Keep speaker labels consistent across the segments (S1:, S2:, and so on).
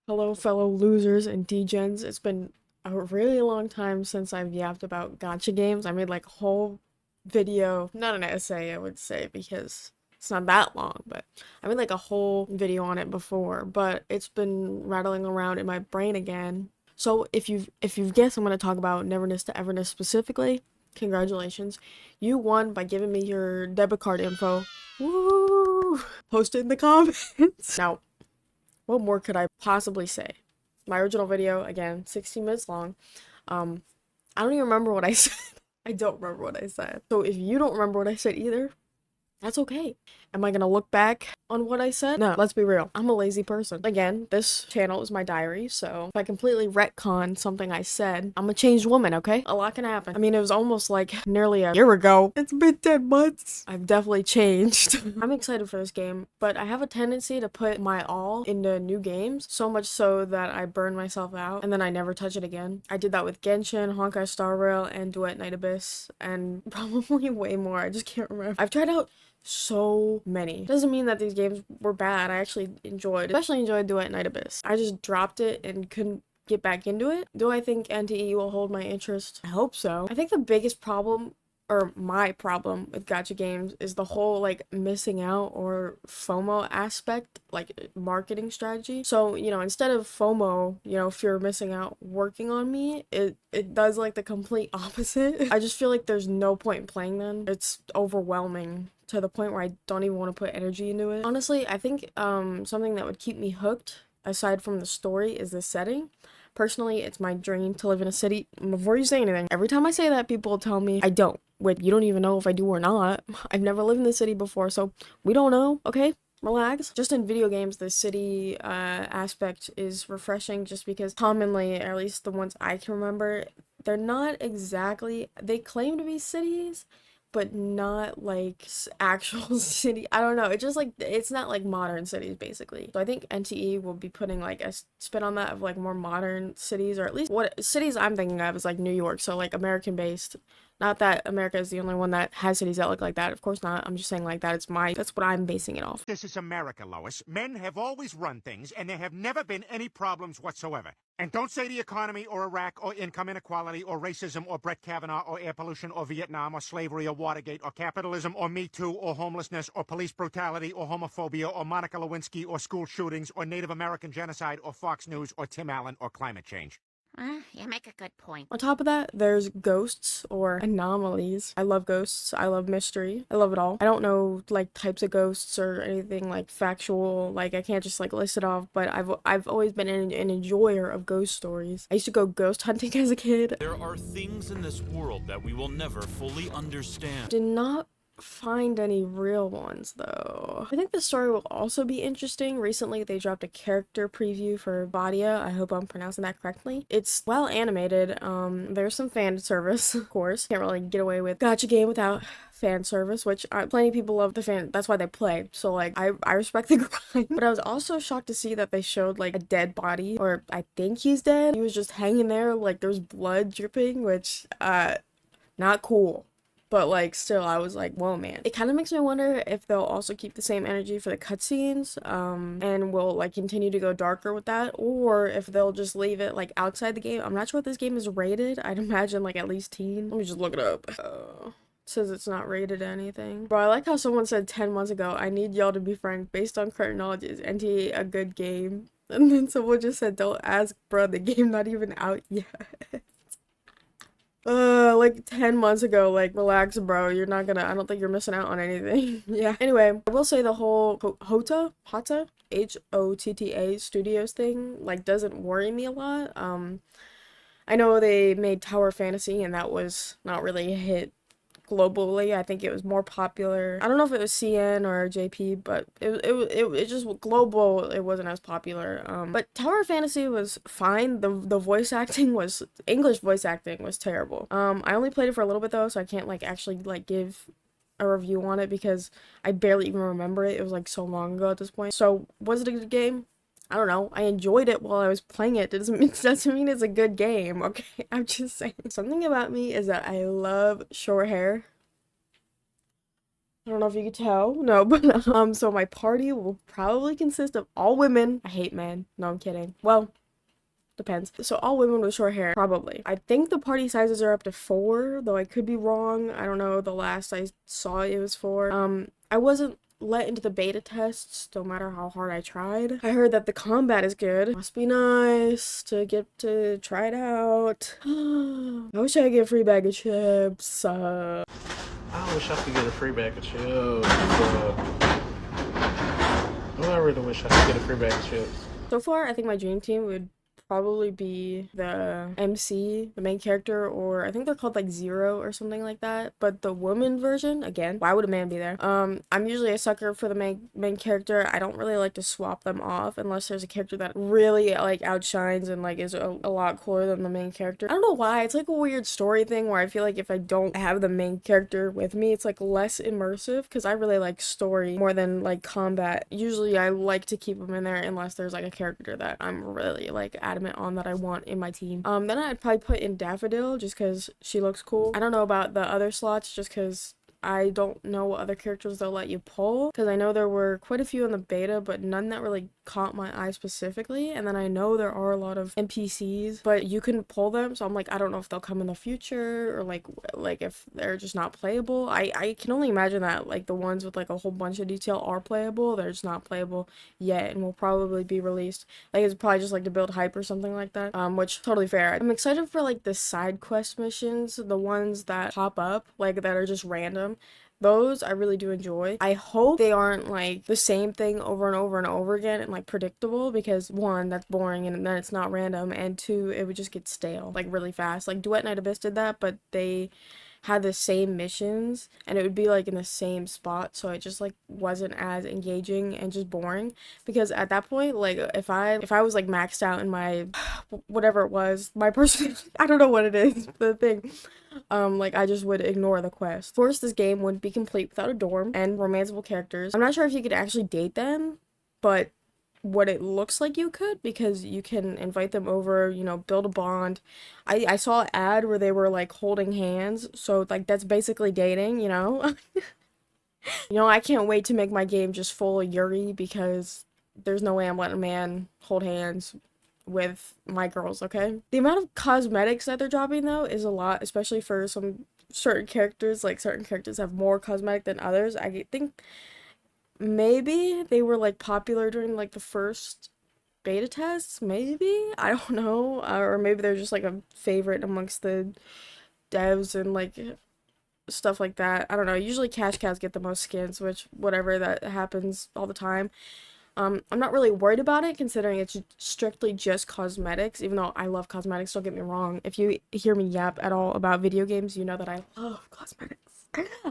S1: Hello, fellow losers and degens. It's been a really long time since I've yapped about gacha games. I made like a whole video, not an essay, I would say, because it's not that long, but I made like a whole video on it before, but it's been rattling around in my brain again. So if you've guessed, I'm going to talk about Neverness to Everness specifically. Congratulations. You won by giving me your debit card info. Woo! Post it in the comments. Now, what more could I possibly say? My original video, again, 16 minutes long. I don't even remember what I said. I don't remember what I said. So if you don't remember what I said either, that's okay. Am I gonna look back on what I said? No, let's be real. I'm a lazy person. Again, this channel is my diary, so if I completely retcon something I said, I'm a changed woman, okay? A lot can happen. I mean, it was almost like nearly a year ago. It's been 10 months. I've definitely changed. I'm excited for this game, but I have a tendency to put my all into new games, so much so that I burn myself out, and then I never touch it again. I did that with Genshin, Honkai Star Rail, and Duet Night Abyss, and probably way more. I just can't remember. I've tried out so many. Doesn't mean that these games were bad. I actually especially enjoyed Duet Night Abyss. I just dropped it and couldn't get back into it. Do I think NTE will hold my interest? I hope so. I think the biggest problem, or my problem with gacha games, is the whole like missing out or FOMO aspect, like marketing strategy. So, instead of FOMO, fear of missing out, working on me, it does like the complete opposite. I just feel like there's no point in playing them. It's overwhelming to the point where I don't even want to put energy into it. Honestly, I think something that would keep me hooked aside from the story is the setting. Personally, it's my dream to live in a city. Before you say anything, every time I say that, people tell me I don't. Wait, you don't even know if I do or not. I've never lived in the city before, so we don't know, okay? Relax. Just in video games, the city aspect is refreshing just because commonly, at least the ones I can remember, they're not exactly, they claim to be cities, but not like actual city. I don't know. It's just like, it's not like modern cities basically. So I think NTE will be putting like a spin on that of like more modern cities, or at least what cities I'm thinking of is like New York. So like American based. Not that America is the only one that has cities that look like that. Of course not. I'm just saying like that's what I'm basing it off.
S2: This is America, Lois. Men have always run things, and there have never been any problems whatsoever. And don't say the economy or Iraq or income inequality or racism or Brett Kavanaugh or air pollution or Vietnam or slavery or Watergate or capitalism or Me Too or homelessness or police brutality or homophobia or Monica Lewinsky or school shootings or Native American genocide or Fox News or Tim Allen or climate change.
S3: You make a good point.
S1: On top of that, there's ghosts or anomalies. I love ghosts. I love mystery. I love it all. I don't know like types of ghosts or anything like factual. Like I can't just like list it off, but I've always been an enjoyer of ghost stories. I used to go ghost hunting as a kid.
S4: There are things in this world that we will never fully understand.
S1: Did not find any real ones though. I think the story will also be interesting. Recently they dropped a character preview for Badia. I hope I'm pronouncing that correctly. It's well animated. There's some fan service, of course. Can't really get away with gacha game without fan service, which plenty of people love the fan. That's why they play. So like I respect the grind. But I was also shocked to see that they showed like a dead body, or I think he's dead. He was just hanging there, like there's blood dripping, which not cool. But like still I was like, whoa man. It kind of makes me wonder if they'll also keep the same energy for the cutscenes and will like continue to go darker with that, or if they'll just leave it like outside the game. I'm not sure what this game is rated. I'd imagine like at least teen. Let me just look it up. It says it's not rated anything. Bro, I like how someone said 10 months ago, I need y'all to be frank, based on current knowledge, is NTE a good game? And then someone just said, don't ask, bro, the game not even out yet. Like 10 months ago, like, relax, bro, I don't think you're missing out on anything. Yeah. Anyway, I will say the whole Hotta, Hotta Studios thing, like, doesn't worry me a lot. I know they made Tower Fantasy, and that was not really a hit globally. I think it was more popular. I don't know if it was CN or JP, but it just global. It wasn't as popular. But Tower Fantasy was fine. The voice acting was English voice acting was terrible. I only played it for a little bit though, so I can't like actually like give a review on it because I barely even remember it. It was like so long ago at this point. So was it a good game? I don't know. I enjoyed it while I was playing it. It doesn't mean it's a good game, okay? I'm just saying. Something about me is that I love short hair. I don't know if you could tell. No, but so my party will probably consist of all women. I hate men. No, I'm kidding. Well, depends. So all women with short hair, probably. I think the party sizes are up to 4, though I could be wrong. I don't know. The last I saw it was 4. I wasn't let into the beta tests, no matter how hard I tried. I heard that the combat is good. Must be nice to get to try it out. I wish I could get a free bag of chips.
S5: I wish I could get a free bag of chips. I really wish I could get a free bag of chips.
S1: So far, I think my dream team would probably be the MC, the main character, or I think they're called like Zero or something like that. But the woman version, again, why would a man be there? I'm usually a sucker for the main character. I don't really like to swap them off unless there's a character that really like outshines and like is a lot cooler than the main character. I don't know why. It's like a weird story thing where I feel like if I don't have the main character with me, it's like less immersive because I really like story more than like combat. Usually I like to keep them in there unless there's like a character that I'm really like adamant on that I want in my team. Then I'd probably put in Daffodil just because she looks cool. I don't know about the other slots just because I don't know what other characters they'll let you pull, because I know there were quite a few in the beta, but none that really caught my eye specifically. And then I know there are a lot of NPCs, but you can pull them, so I'm like, I don't know if they'll come in the future or like if they're just not playable. I can only imagine that like the ones with like a whole bunch of detail are playable. They're just not playable yet and will probably be released. Like it's probably just like to build hype or something like that, which totally fair. I'm excited for like the side quest missions, the ones that pop up like that are just random. Those I really do enjoy. I hope they aren't like the same thing over and over and over again and like predictable, because 1, that's boring, and then it's not random, and 2, it would just get stale like really fast. Like Duet Night Abyss did that, but they had the same missions and it would be like in the same spot, so it just like wasn't as engaging and just boring. Because at that point, like if I was like maxed out in my whatever it was, my person I don't know what it is, the thing, like I just would ignore the quest. Of course, this game wouldn't be complete without a dorm and romanceable characters. I'm not sure if you could actually date them, but what it looks like you could, because you can invite them over, you know, build a bond. I saw an ad where they were like holding hands, so like that's basically dating, you know. You know, I can't wait to make my game just full of Yuri, because there's no way I'm letting a man hold hands with my girls, okay? The amount of cosmetics that they're dropping though is a lot, especially for some certain characters. Like certain characters have more cosmetic than others. I think maybe they were like popular during like the first beta tests, maybe, I don't know, or maybe they're just like a favorite amongst the devs and like stuff like that. I don't know. Usually cash cows get the most skins, which whatever, that happens all the time. I'm not really worried about it, considering it's strictly just cosmetics, even though I love cosmetics, don't get me wrong. If you hear me yap at all about video games, you know that I love cosmetics.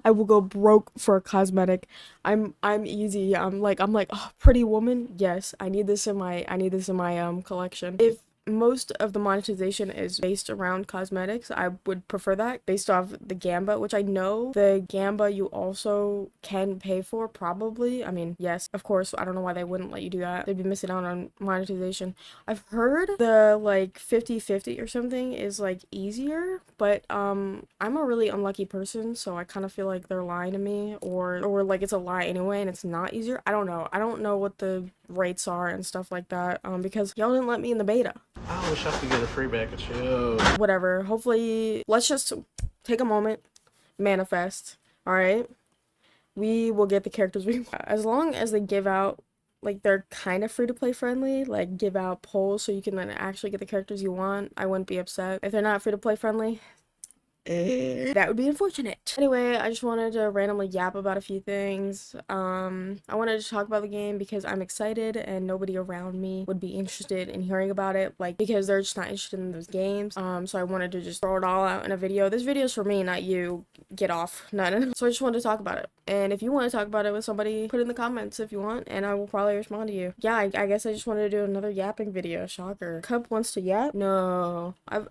S1: I will go broke for a cosmetic. I'm easy. I'm like, oh, Pretty Woman. Yes, I need this in my collection. If most of the monetization is based around cosmetics, I would prefer that based off the Gamba, which I know the Gamba you also can pay for, probably. I mean, yes, of course, I don't know why they wouldn't let you do that. They'd be missing out on monetization. I've heard the like 50-50 or something is like easier, but I'm a really unlucky person, so I kind of feel like they're lying to me, or like it's a lie anyway and it's not easier. I don't know. I don't know what the rates are and stuff like that, because y'all didn't let me in the beta.
S5: I wish I could get a free bag of chips.
S1: Whatever. Hopefully, let's just take a moment, manifest. All right, we will get the characters we want. As long as they give out, like, they're kind of free to play friendly, like give out polls so you can then actually get the characters you want, I wouldn't be upset. If they're not free to play friendly, that would be unfortunate. Anyway, I just wanted to randomly yap about a few things. I wanted to talk about the game because I'm excited and nobody around me would be interested in hearing about it, like, because they're just not interested in those games. So I wanted to just throw it all out in a video. This video's for me, not you. Get off. No. So I just wanted to talk about it. And if you want to talk about it with somebody, put it in the comments if you want, and I will probably respond to you. Yeah, I guess I just wanted to do another yapping video. Shocker. Cup wants to yap? No. I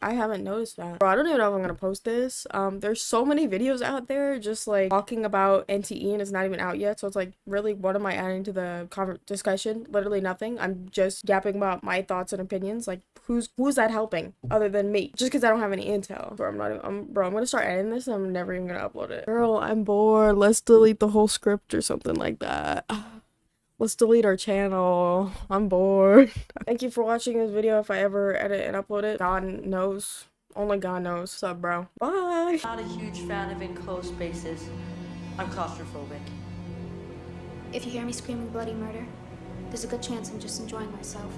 S1: haven't noticed that. Bro, I don't even know if I'm gonna post this. There's so many videos out there just like talking about NTE and it's not even out yet. So it's like, really, what am I adding to the discussion? Literally nothing. I'm just yapping about my thoughts and opinions. Like, who's that helping other than me? Just because I don't have any intel. Bro, I'm gonna start editing this and I'm never even gonna upload it. Girl, I'm bored. Let's delete the whole script or something like that. Let's delete our channel. I'm bored. Thank you for watching this video. If I ever edit and upload it, God knows. Only God knows. What's up, bro? Bye.
S6: Not a huge fan of enclosed spaces. I'm claustrophobic.
S7: If you hear me screaming bloody murder, there's a good chance I'm just enjoying myself.